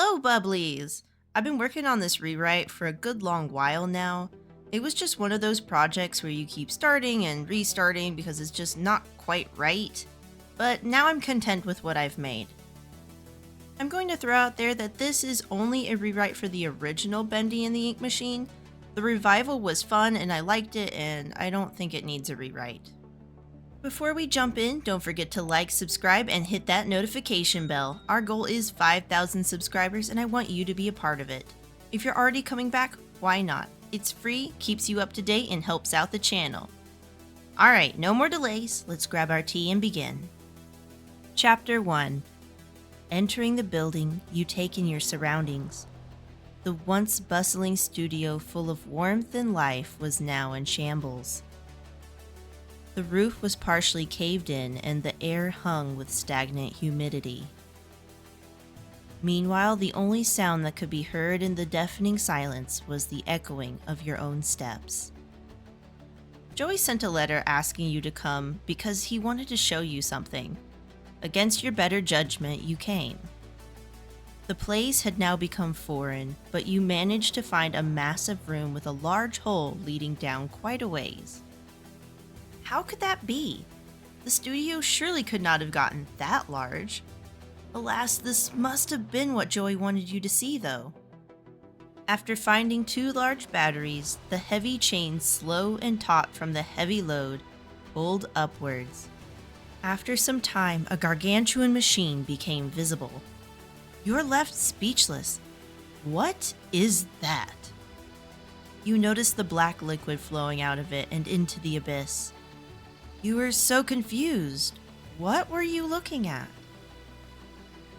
Hello, Bubblies! I've been working on this rewrite for a good long while now. It was just one of those projects where you keep starting and restarting because it's just not quite right. But now I'm content with what I've made. I'm going to throw out there that this is only a rewrite for the original Bendy and the Ink Machine. The revival was fun and I liked it, and I don't think it needs a rewrite. Before we jump in, don't forget to like, subscribe, and hit that notification bell. Our goal is 5,000 subscribers and I want you to be a part of it. If you're already coming back, why not? It's free, keeps you up to date, and helps out the channel. Alright, no more delays, let's grab our tea and begin. Chapter 1. Entering the building, you take in your surroundings. The once bustling studio full of warmth and life was now in shambles. The roof was partially caved in and the air hung with stagnant humidity. Meanwhile, the only sound that could be heard in the deafening silence was the echoing of your own steps. Joey sent a letter asking you to come because he wanted to show you something. Against your better judgment, you came. The place had now become foreign, but you managed to find a massive room with a large hole leading down quite a ways. How could that be? The studio surely could not have gotten that large. Alas, this must have been what Joey wanted you to see, though. After finding 2 large batteries, the heavy chain, slow and taut from the heavy load, pulled upwards. After some time, a gargantuan machine became visible. You're left speechless. What is that? You notice the black liquid flowing out of it and into the abyss. You were so confused. What were you looking at?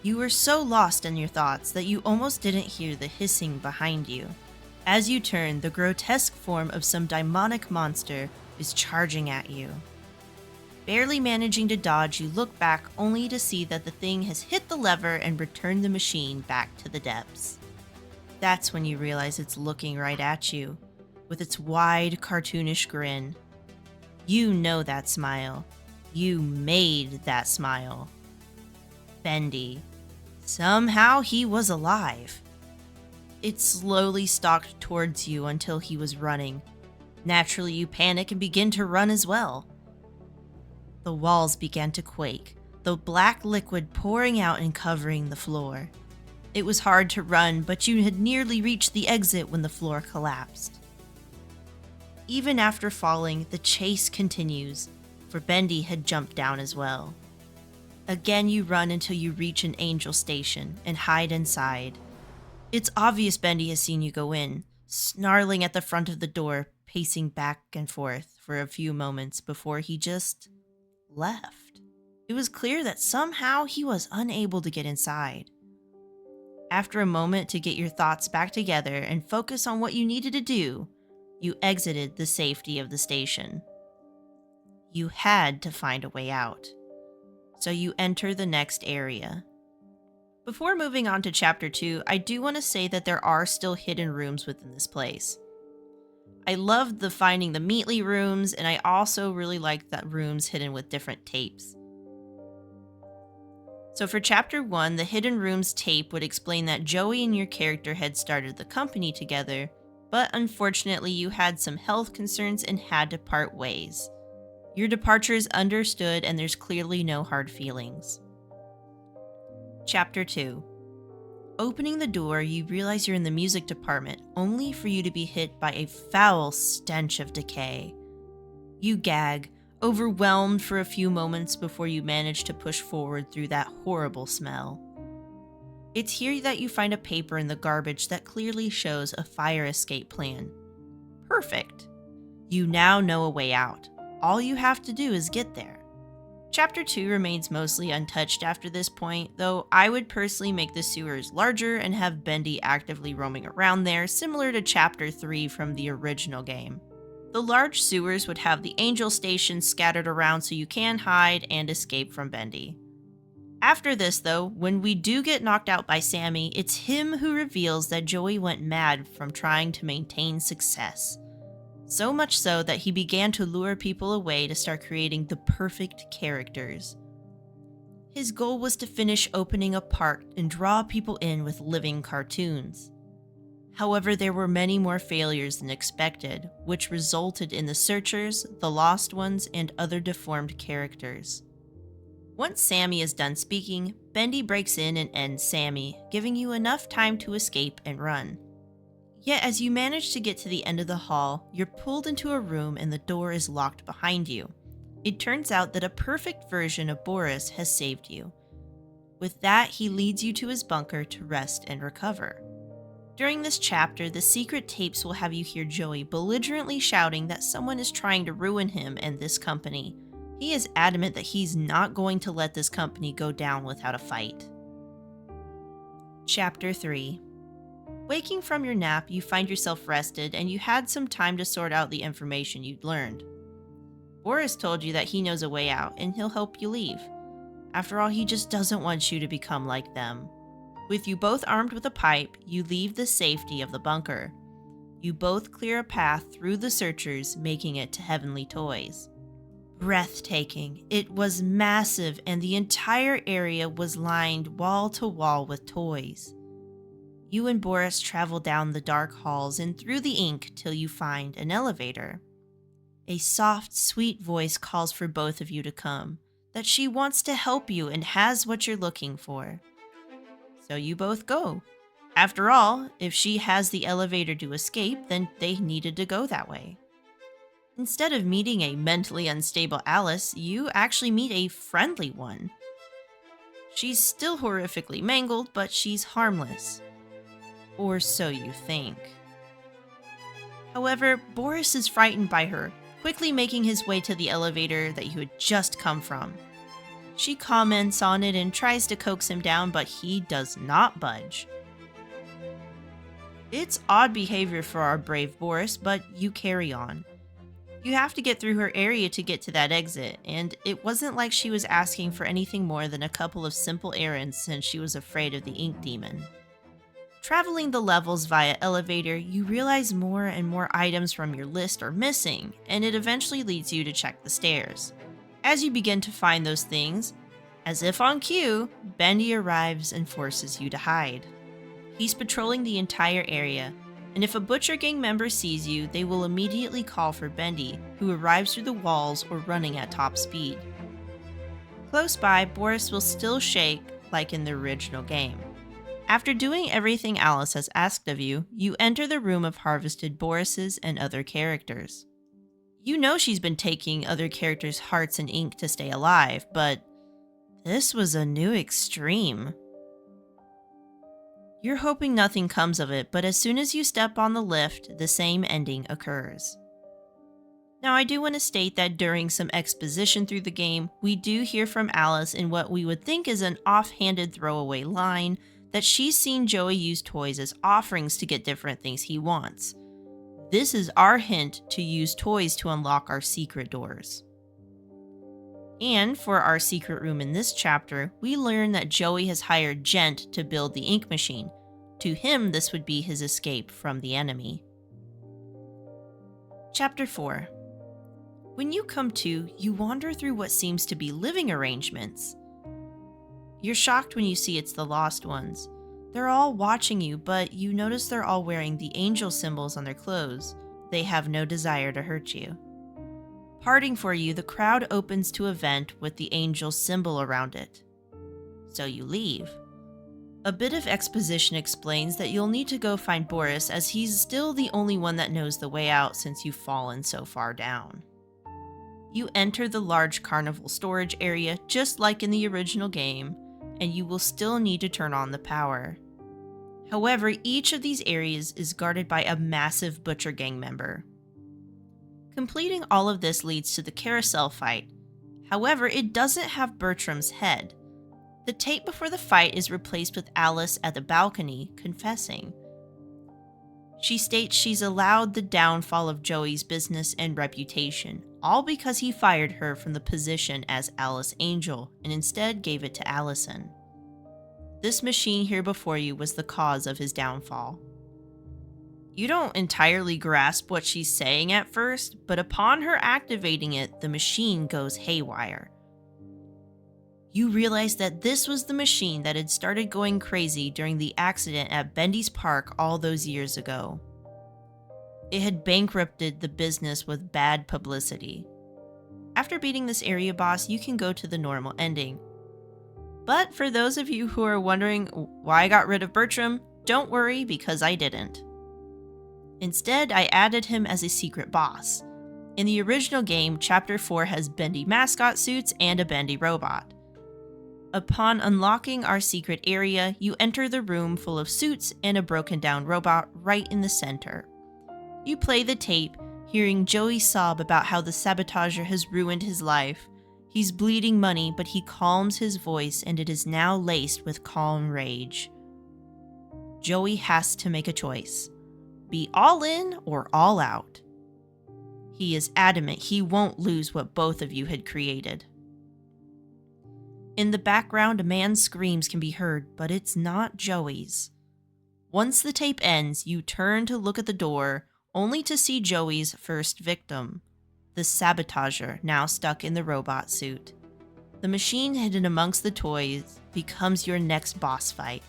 You were so lost in your thoughts that you almost didn't hear the hissing behind you. As you turn, the grotesque form of some demonic monster is charging at you. Barely managing to dodge, you look back only to see that the thing has hit the lever and returned the machine back to the depths. That's when you realize it's looking right at you, with its wide, cartoonish grin. You know that smile. You made that smile. Bendy. Somehow he was alive. It slowly stalked towards you until he was running. Naturally, you panic and begin to run as well. The walls began to quake, the black liquid pouring out and covering the floor. It was hard to run, but you had nearly reached the exit when the floor collapsed. Even after falling, the chase continues, for Bendy had jumped down as well. Again, you run until you reach an angel station and hide inside. It's obvious Bendy has seen you go in, snarling at the front of the door, pacing back and forth for a few moments before he just left. It was clear that somehow he was unable to get inside. After a moment to get your thoughts back together and focus on what you needed to do, you exited the safety of the station. You had to find a way out. So you enter the next area. Before moving on to Chapter 2, I do want to say that there are still hidden rooms within this place. I loved the finding the Meatly rooms, and I also really liked that rooms hidden with different tapes. So for Chapter 1, the Hidden Rooms tape would explain that Joey and your character had started the company together, but unfortunately you had some health concerns and had to part ways. Your departure is understood and there's clearly no hard feelings. Chapter 2. Opening the door, you realize you're in the music department, only for you to be hit by a foul stench of decay. You gag, overwhelmed for a few moments before you manage to push forward through that horrible smell. It's here that you find a paper in the garbage that clearly shows a fire escape plan. Perfect. You now know a way out. All you have to do is get there. Chapter 2 remains mostly untouched after this point, though I would personally make the sewers larger and have Bendy actively roaming around there, similar to Chapter 3 from the original game. The large sewers would have the angel stations scattered around so you can hide and escape from Bendy. After this, though, when we do get knocked out by Sammy, it's him who reveals that Joey went mad from trying to maintain success. So much so that he began to lure people away to start creating the perfect characters. His goal was to finish opening a park and draw people in with living cartoons. However, there were many more failures than expected, which resulted in the Searchers, the Lost Ones, and other deformed characters. Once Sammy is done speaking, Bendy breaks in and ends Sammy, giving you enough time to escape and run. Yet as you manage to get to the end of the hall, you're pulled into a room and the door is locked behind you. It turns out that a perfect version of Boris has saved you. With that, he leads you to his bunker to rest and recover. During this chapter, the secret tapes will have you hear Joey belligerently shouting that someone is trying to ruin him and this company. He is adamant that he's not going to let this company go down without a fight. Chapter 3. Waking from your nap, you find yourself rested and you had some time to sort out the information you'd learned. Boris told you that he knows a way out and he'll help you leave. After all, he just doesn't want you to become like them. With you both armed with a pipe, you leave the safety of the bunker. You both clear a path through the Searchers, making it to Heavenly Toys. Breathtaking. It was massive, and the entire area was lined wall to wall with toys. You and Boris travel down the dark halls and through the ink till you find an elevator. A soft, sweet voice calls for both of you to come, that she wants to help you and has what you're looking for. So you both go. After all, if she has the elevator to escape, then they needed to go that way. Instead of meeting a mentally unstable Alice, you actually meet a friendly one. She's still horrifically mangled, but she's harmless. Or so you think. However, Boris is frightened by her, quickly making his way to the elevator that you had just come from. She comments on it and tries to coax him down, but he does not budge. It's odd behavior for our brave Boris, but you carry on. You have to get through her area to get to that exit, and it wasn't like she was asking for anything more than a couple of simple errands since she was afraid of the ink demon. Traveling the levels via elevator, you realize more and more items from your list are missing, and it eventually leads you to check the stairs. As you begin to find those things, as if on cue, Bendy arrives and forces you to hide. He's patrolling the entire area, and if a Butcher Gang member sees you, they will immediately call for Bendy, who arrives through the walls or running at top speed. Close by, Boris will still shake like in the original game. After doing everything Alice has asked of you, you enter the room of harvested Borises and other characters. You know she's been taking other characters' hearts and ink to stay alive, but this was a new extreme. You're hoping nothing comes of it, but as soon as you step on the lift, the same ending occurs. Now, I do want to state that during some exposition through the game, we do hear from Alice in what we would think is an offhanded throwaway line that she's seen Joey use toys as offerings to get different things he wants. This is our hint to use toys to unlock our secret doors. And for our secret room in this chapter, we learn that Joey has hired Gent to build the ink machine. To him, this would be his escape from the enemy. Chapter 4. When you come to, you wander through what seems to be living arrangements. You're shocked when you see it's the Lost Ones. They're all watching you, but you notice they're all wearing the angel symbols on their clothes. They have no desire to hurt you. Parting for you, the crowd opens to a vent with the angel symbol around it. So you leave. A bit of exposition explains that you'll need to go find Boris, as he's still the only one that knows the way out since you've fallen so far down. You enter the large carnival storage area just like in the original game, and you will still need to turn on the power. However, each of these areas is guarded by a massive Butcher Gang member. Completing all of this leads to the carousel fight. However, it doesn't have Bertram's head. The tape before the fight is replaced with Alice at the balcony, confessing. She states she's allowed the downfall of Joey's business and reputation, all because he fired her from the position as Alice Angel and instead gave it to Allison. This machine here before you was the cause of his downfall. You don't entirely grasp what she's saying at first, but upon her activating it, the machine goes haywire. You realize that this was the machine that had started going crazy during the accident at Bendy's park all those years ago. It had bankrupted the business with bad publicity. After beating this area boss, you can go to the normal ending. But for those of you who are wondering why I got rid of Bertram, don't worry, because I didn't. Instead, I added him as a secret boss. In the original game, Chapter 4 has Bendy mascot suits and a Bendy robot. Upon unlocking our secret area, you enter the room full of suits and a broken down robot right in the center. You play the tape, hearing Joey sob about how the sabotager has ruined his life. He's bleeding money, but he calms his voice and it is now laced with calm rage. Joey has to make a choice. Be all in or all out. He is adamant he won't lose what both of you had created. In the background, a man's screams can be heard, but it's not Joey's. Once the tape ends, you turn to look at the door, only to see Joey's first victim, the sabotager now stuck in the robot suit. The machine hidden amongst the toys becomes your next boss fight.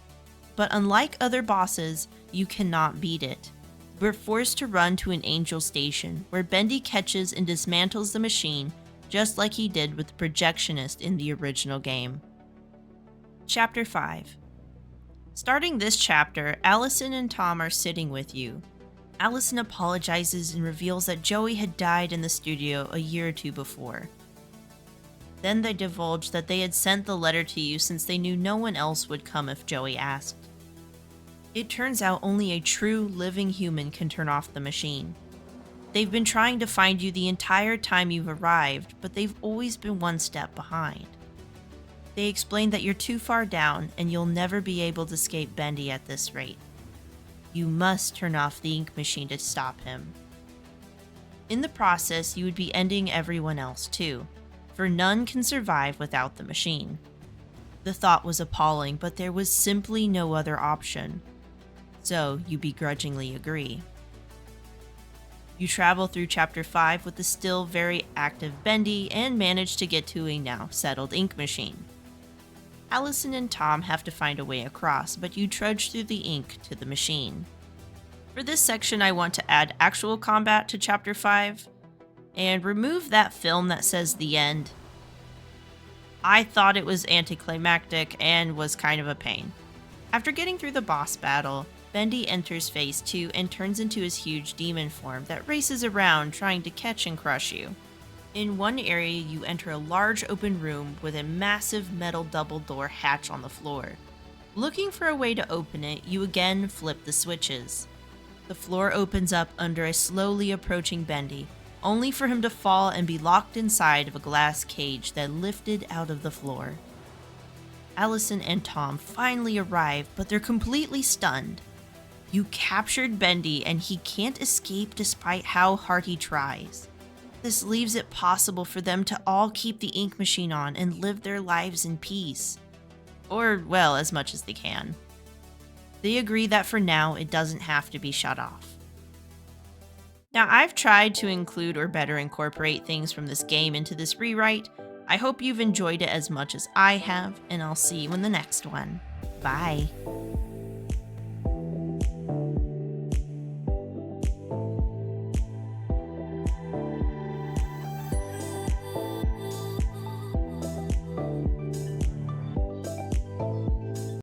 But unlike other bosses, you cannot beat it. We're forced to run to an angel station, where Bendy catches and dismantles the machine, just like he did with the projectionist in the original game. Chapter 5. Starting this chapter, Allison and Tom are sitting with you. Allison apologizes and reveals that Joey had died in the studio a year or two before. Then they divulge that they had sent the letter to you since they knew no one else would come if Joey asked. It turns out only a true living human can turn off the machine. They've been trying to find you the entire time you've arrived, but they've always been one step behind. They explain that you're too far down and you'll never be able to escape Bendy at this rate. You must turn off the ink machine to stop him. In the process, you would be ending everyone else too, for none can survive without the machine. The thought was appalling, but there was simply no other option. So you begrudgingly agree. You travel through Chapter 5 with the still very active Bendy and manage to get to a now settled ink machine. Allison and Tom have to find a way across, but you trudge through the ink to the machine. For this section, I want to add actual combat to Chapter 5 and remove that film that says the end. I thought it was anticlimactic and was kind of a pain. After getting through the boss battle, Bendy enters Phase 2 and turns into his huge demon form that races around trying to catch and crush you. In one area, you enter a large open room with a massive metal double door hatch on the floor. Looking for a way to open it, you again flip the switches. The floor opens up under a slowly approaching Bendy, only for him to fall and be locked inside of a glass cage that lifted out of the floor. Allison and Tom finally arrive, but they're completely stunned. You captured Bendy and he can't escape despite how hard he tries. This leaves it possible for them to all keep the ink machine on and live their lives in peace. Or, well, as much as they can. They agree that for now it doesn't have to be shut off. Now, I've tried to include or better incorporate things from this game into this rewrite. I hope you've enjoyed it as much as I have, and I'll see you in the next one. Bye.